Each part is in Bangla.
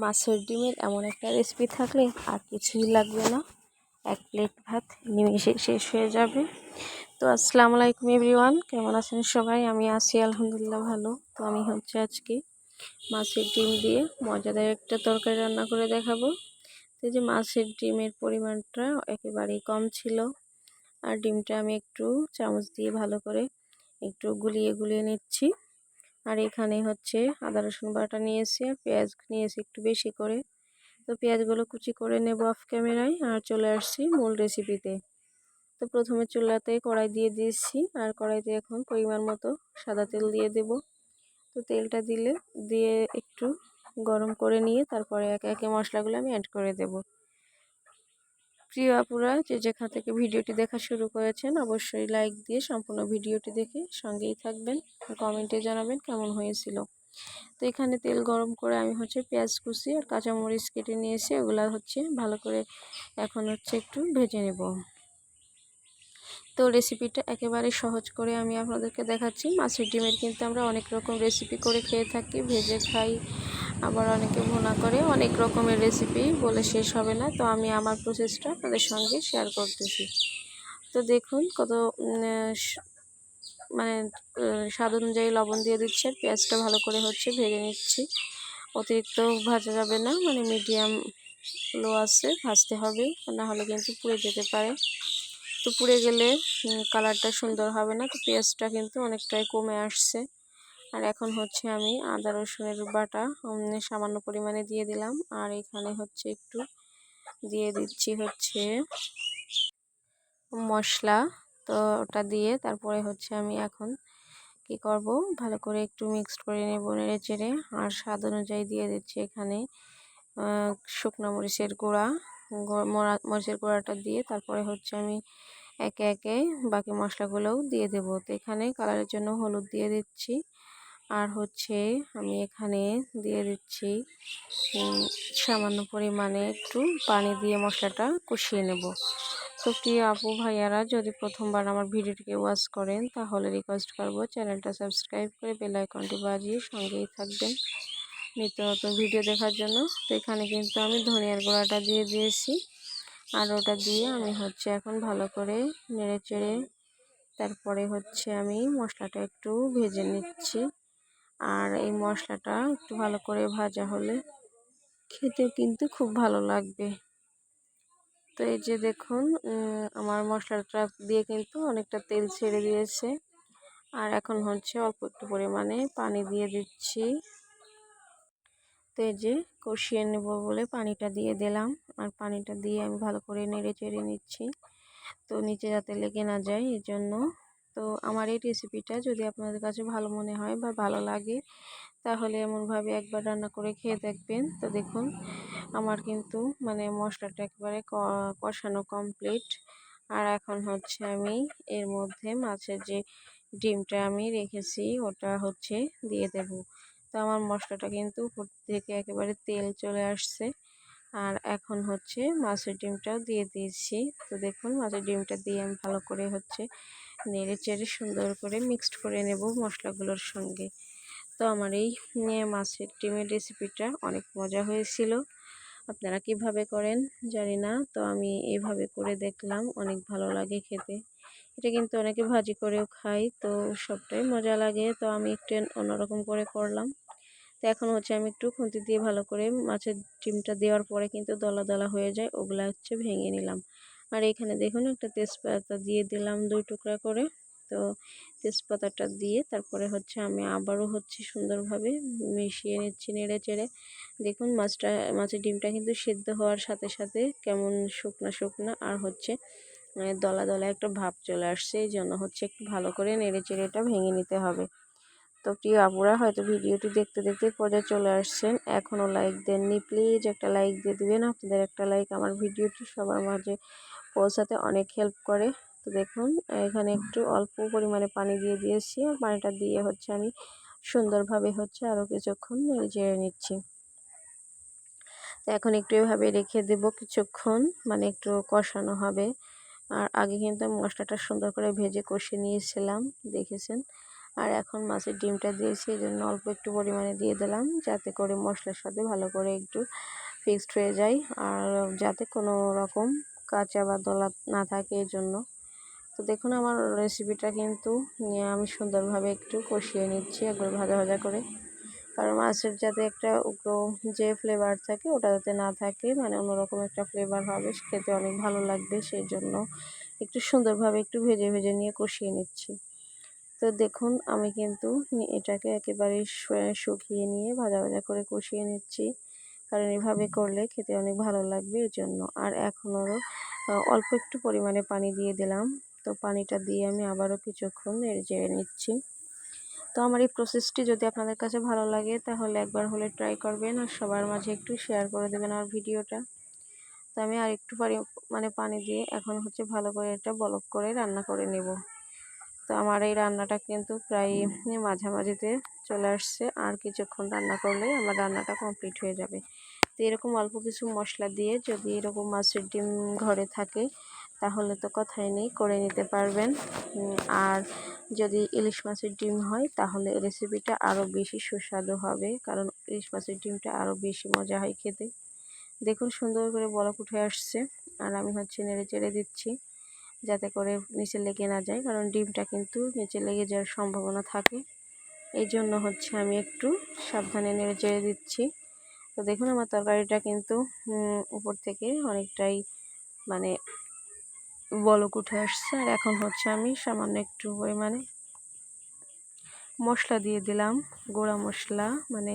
মাছের ডিমের এমন একটা রেসিপি থাকলে আর কিছুই লাগবে না। এক প্লেট ভাত নিমেষে শেষ হয়ে যাবে। তো আসসালামু আলাইকুম এভরিওয়ান, কেমন আছেন সবাই? আমি আছি আলহামদুলিল্লাহ ভালো। তো আমি আজকে মাছের ডিম দিয়ে মজাদার একটা তরকারি রান্না করে দেখাবো। তো যে মাছের ডিমের পরিমাণটা একেবারেই কম ছিল, আর ডিমটা আমি একটু চামচ দিয়ে ভালো করে একটু গুলিয়ে গুলিয়ে নিচ্ছি। আর এখানে আদা রসুন বাটা নিয়েছি, আর পেঁয়াজ নিয়েছি একটু বেশি করে। তো পেঁয়াজগুলো কুচি করে নেব অফ ক্যামেরায়, আর চলে আসছি মূল রেসিপিতে। তো প্রথমে চুলাতে কড়াই দিয়ে দিয়েছি, আর কড়াইতে এখন পরিমাণ মতো সাদা তেল দিয়ে দেব। তো তেলটা দিয়ে একটু গরম করে নিয়ে তারপরে একে একে মশলাগুলো আমি অ্যাড করে দেব। প্রিয় আপুরা, যে যেখান থেকে ভিডিওটি দেখা শুরু করেছেন অবশ্যই লাইক দিয়ে সম্পূর্ণ ভিডিওটি দেখে সঙ্গেই থাকবেন, কমেন্টে জানাবেন কেমন হয়েছিল। তো এখানে তেল গরম করে আমি পেঁয়াজ কুচি আর কাঁচামরিচ কেটে নিয়েছি, ওগুলা ভালো করে এখন একটু ভেজে নেব। তো রেসিপিটা একেবারে সহজ করে আমি আপনাদেরকে দেখাচ্ছি। মাছের ডিমের কিন্তু আমরা অনেক রকম রেসিপি করে খেয়ে থাকি, ভেজে খাই, আবার অনেকে ভুনা করে, অনেক রকমের রেসিপি বলে শেষ হবে না। তো আমি আমার প্রসেসটা আপনাদের সঙ্গে শেয়ার করতেছি। তো দেখুন কত মানে স্বাদ অনুযায়ী লবণ দিয়ে দিচ্ছি, আর পেঁয়াজটা ভালো করে ভেজে নিচ্ছি। অতিরিক্ত ভাজা যাবে না, মানে মিডিয়াম লো আছে ভাজতে হবে, না হলে কিন্তু পুড়ে যেতে পারে। তো পুড়ে গেলে কালারটা সুন্দর হবে না। তো পেঁয়াজটা কিন্তু অনেকটাই কমে আসছে। আর এখন আমি আদা রসুনের বাটা সামান্য পরিমাণে দিয়ে দিলাম, আর এখানে একটু দিয়ে দিচ্ছি মশলা। তো ওটা দিয়ে তারপরে আমি এখন কি করব, ভালো করে একটু মিক্সড করে নেব নেড়ে চেড়ে। আর স্বাদ অনুযায়ী দিয়ে দিচ্ছি এখানে শুকনো মরিচের গুঁড়া, মরিচের গুঁড়াটা দিয়ে তারপরে আমি একে একে বাকি মশলাগুলোও দিয়ে দেব। তো এখানে কালারের জন্য হলুদ দিয়ে দিচ্ছি, আর আমি এখানে দিয়ে দিচ্ছি সামান্য পরিমাণে একটু পানি দিয়ে মশলাটা কষিয়ে নেব। তো প্রিয় আপু ভাইয়ারা, যদি প্রথমবার আমার ভিডিওটিকে ওয়াচ করেন তাহলে রিকোয়েস্ট করব চ্যানেলটা সাবস্ক্রাইব করে বেল আইকনটি বাজিয়ে সঙ্গেই থাকবেন নিত্য নতুন ভিডিও দেখার জন্য। তো এখানে কিন্তু আমি ধনিয়ার গুঁড়াটা দিয়ে দিয়েছি, আর ওটা দিয়ে আমি এখন ভালো করে নেড়ে চেড়ে তারপরে আমি মশলাটা একটু ভেজে নিচ্ছি। আর এই মশলাটা একটু ভালো করে ভাজা হলে খেতে কিন্তু খুব ভালো লাগবে। তো এই যে দেখুন আমার মশলাটা দিয়ে কিন্তু অনেকটা তেল ছেড়ে দিয়েছে, আর এখন অল্প একটু পরিমাণে পানি দিয়ে দিচ্ছি। তো এই যে কষিয়ে নেব বলে পানিটা দিয়ে দিলাম, আর পানিটা দিয়ে আমি ভালো করে নেড়ে চেড়ে নিচ্ছি, তো নিচে যাতে লেগে না যায় এই জন্য। তো আমার এই রেসিপিটা যদি আপনাদের কাছে ভালো মনে হয় বা ভালো লাগে তাহলে এমনভাবে একবার রান্না করে খেয়ে দেখবেন। তো দেখুন আমার কিন্তু মানে মশলাটা একেবারে কষানো কমপ্লিট। আর এখন আমি এর মধ্যে মাছের যে ডিমটা আমি রেখেছি ওটা দিয়ে দেব। তো আমার মশলাটা কিন্তু উপর থেকে একেবারে তেল চলে আসছে, আর এখন মাছের ডিমটাও দিয়ে দিয়েছি। তো দেখুন মাছের ডিমটা দিয়ে আমি ভালো করে নেড়ে চেড়ে সুন্দর করে মিক্সড করে নেব মশলাগুলোর সঙ্গে। তো আমার এই মাছের ডিমের রেসিপিটা অনেক মজা হয়েছিল। আপনারা কিভাবে করেন জানি না, তো আমি এইভাবে করে দেখলাম, অনেক ভালো লাগে খেতে। এটা কিন্তু অনেকে ভাজি করেও খাই, তো সবটাই মজা লাগে। তো আমি একটু অন্যরকম করে করলাম। তো এখন আমি একটু খুন্তি দিয়ে ভালো করে মাছের ডিমটা দেওয়ার পরে কিন্তু দলা দলা হয়ে যায়, ওগুলা ভেঙে নিলাম। আর এখানে দেখুন একটা তেজপাতা দিয়ে দিলাম 2 টুকরা করে। তো তেজপাতাটা দিয়ে তারপরে আমি আবারও সুন্দরভাবে মিশিয়ে নিচ্ছি নেড়ে চেড়ে। দেখুন মাছের ডিমটা কিন্তু সিদ্ধ হওয়ার সাথে সাথে কেমন শুকনা শুকনা আর দলা দলা একটা ভাব চলে আসছে, এই জন্য একটু ভালো করে নেড়ে চেড়ে এটা ভেঙে নিতে হবে। তো প্রিয় আপুরা হয়তো ভিডিওটি দেখতে দেখতে পর্যায়ে চলে আসছেন, এখনও লাইক দেননি, প্লিজ একটা লাইক দিয়ে দিবেন। আপনাদের একটা লাইক আমার ভিডিওটি সবার মাঝে পৌঁছাতে অনেক হেল্প করে। তো দেখুন এখানে একটু অল্প পরিমাণে পানি দিয়ে দিয়েছি, আর পানিটা দিয়ে আমি সুন্দরভাবে আরও কিছুক্ষণ নেড়ে চেড়ে নিচ্ছি। তো এখন একটু এভাবে রেখে দেব কিছুক্ষণ, মানে একটু কষানো হবে। আর আগে কিন্তু আমি মশলাটা সুন্দর করে ভেজে কষিয়ে নিয়েছিলাম, দেখেছেন। আর এখন মাছের ডিমটা দিয়েছি, এই জন্য অল্প একটু পরিমাণে দিয়ে দিলাম, যাতে করে মশলার সাথে ভালো করে একটু মিক্সড হয়ে যায় আর যাতে কোনো রকম কাঁচা বা দলা না থাকে এই জন্য। তো দেখুন আমার রেসিপিটা কিন্তু আমি সুন্দরভাবে একটু কষিয়ে নিচ্ছি একবার ভাজা ভাজা করে, কারণ মাছের যাতে একটা উগ্র যে ফ্লেভার থাকে ওটা যাতে না থাকে, মানে অন্যরকম একটা ফ্লেভার হবে, খেতে অনেক ভালো লাগবে, সেই জন্য একটু সুন্দরভাবে একটু ভেজে ভেজে নিয়ে কষিয়ে নিচ্ছি। তো দেখুন আমি কিন্তু এটাকে একেবারে শুকিয়ে নিয়ে ভাজা ভাজা করে কষিয়ে নিচ্ছি, কারণ এভাবে করলে খেতে অনেক ভালো লাগবে এর জন্য। আর এখনও অল্প একটু পরিমাণে পানি দিয়ে দিলাম, তো পানিটা দিয়ে আমি আবারও কিছুক্ষণ নেড়ে চেড়ে নিচ্ছি। তো আমার এই প্রসেসটি যদি আপনাদের কাছে ভালো লাগে তাহলে একবার হলে ট্রাই করবেন আর সবার মাঝে একটু শেয়ার করে দেবেন আমার ভিডিওটা। তো আমি আর একটু মানে পানি দিয়ে এখন হচ্ছে ভালো করে এটা বলক করে রান্না করে নেব। তো আমার এই রান্নাটা কিন্তু প্রায় মাঝামাঝিতে চলে আসছে, আর কিছুক্ষণ রান্না করলেই আমার রান্নাটা কমপ্লিট হয়ে যাবে। তো এরকম অল্প কিছু মশলা দিয়ে যদি এরকম মাছের ডিম ঘরে থাকে তাহলে তো কথাই নেই, করে নিতে পারবেন। আর যদি ইলিশ মাছের ডিম হয় তাহলে রেসিপিটা আরও বেশি সুস্বাদু হবে, কারণ ইলিশ মাছের ডিমটা আরও বেশি মজা হয় খেতে। দেখুন সুন্দর করে বলক উঠে আসছে, আর আমি হচ্ছে নেড়ে চেড়ে দিচ্ছি যাতে করে নিচে লেগে না যায়, কারণ ডিমটা কিন্তু নিচে লেগে যাওয়ার সম্ভাবনা থাকে, এই জন্য হচ্ছে আমি একটু সাবধানে নেড়ে চেড়ে দিচ্ছি। তো দেখুন আমার তরকারিটা কিন্তু উপর থেকে অনেকটাই মানে বলক উঠে আসছে, আর এখন হচ্ছে আমি সামান্য একটু পরিমাণে মশলা দিয়ে দিলাম, গুঁড়া মশলা মানে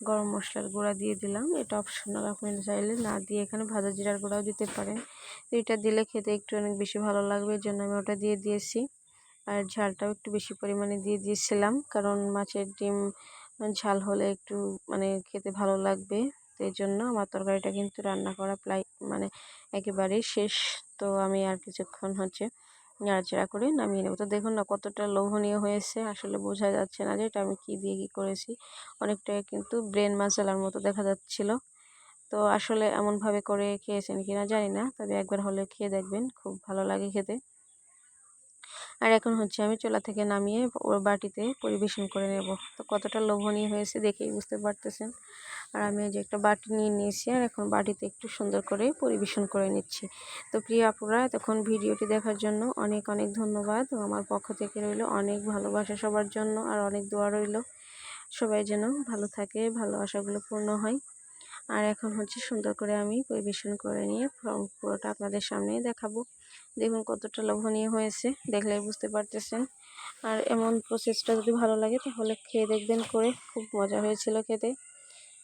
গরম মশলার গুঁড়া দিয়ে দিলাম, এটা অপশনাল, আপনি চাইলে না দিয়ে এখানে ভাজা জিরার গুঁড়াও দিতে পারেন। তো এটা দিলে খেতে একটু অনেক বেশি ভালো লাগবে, এর জন্য আমি ওটা দিয়ে দিয়েছি। আর ঝালটাও একটু বেশি পরিমাণে দিয়ে দিয়েছিলাম, কারণ মাছের ডিম ঝাল হলে একটু মানে খেতে ভালো লাগবে। তো এই জন্য আমার তরকারিটা কিন্তু রান্না করা প্রায় মানে একেবারেই শেষ। তো আমি আর কিছুক্ষণ হচ্ছে নাড়াচাড়া করে নামিয়ে নেব। তো দেখুন না কতটা লোভনীয় হয়েছে, আসলে বোঝা যাচ্ছে না যে এটা আমি কী দিয়ে কী করেছি, অনেকটাই কিন্তু ব্রেন মশলার মতো দেখা যাচ্ছিল। তো আসলে এমনভাবে করে খেয়েছেন কিনা জানি না, তবে একবার হলে খেয়ে দেখবেন, খুব ভালো লাগে খেতে। আর এখন হচ্ছে আমি চুলা থেকে নামিয়ে ওর বাটিতে পরিবেশন করে নেব। তো কতটা লোভনীয় হয়েছে দেখেই বুঝতে পারতেছেন। আর আমি এই যে একটা বাটি নিয়ে নিয়েছি, আর এখন বাটিতে একটু সুন্দর করে পরিবেশন করে নিচ্ছি। তো প্রিয় আপুরা, এতক্ষণ ভিডিওটি দেখার জন্য অনেক অনেক ধন্যবাদ। আমার পক্ষ থেকে রইল অনেক ভালোবাসা সবার জন্য, আর অনেক দোয়া রইল সবাই যেন ভালো থাকে, ভালোবাসাগুলো পূর্ণ হয়। আর এখন হচ্ছে সুন্দর করে আমি পরিবেশন করে নিয়ে পুরোটা আপনাদের সামনেই দেখাবো। দেখুন কতটা লোভনীয় হয়েছে, দেখলেই বুঝতে পারতেছেন। আর এমন প্রসেসটা যদি ভালো লাগে তাহলে খেয়ে দেখবেন করে, খুব মজা হয়েছিল খেতে।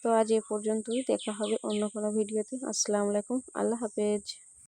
তো আজ এ পর্যন্তই, দেখা হবে অন্য কোনো ভিডিওতে। আসসালামু আলাইকুম, আল্লাহ হাফেজ।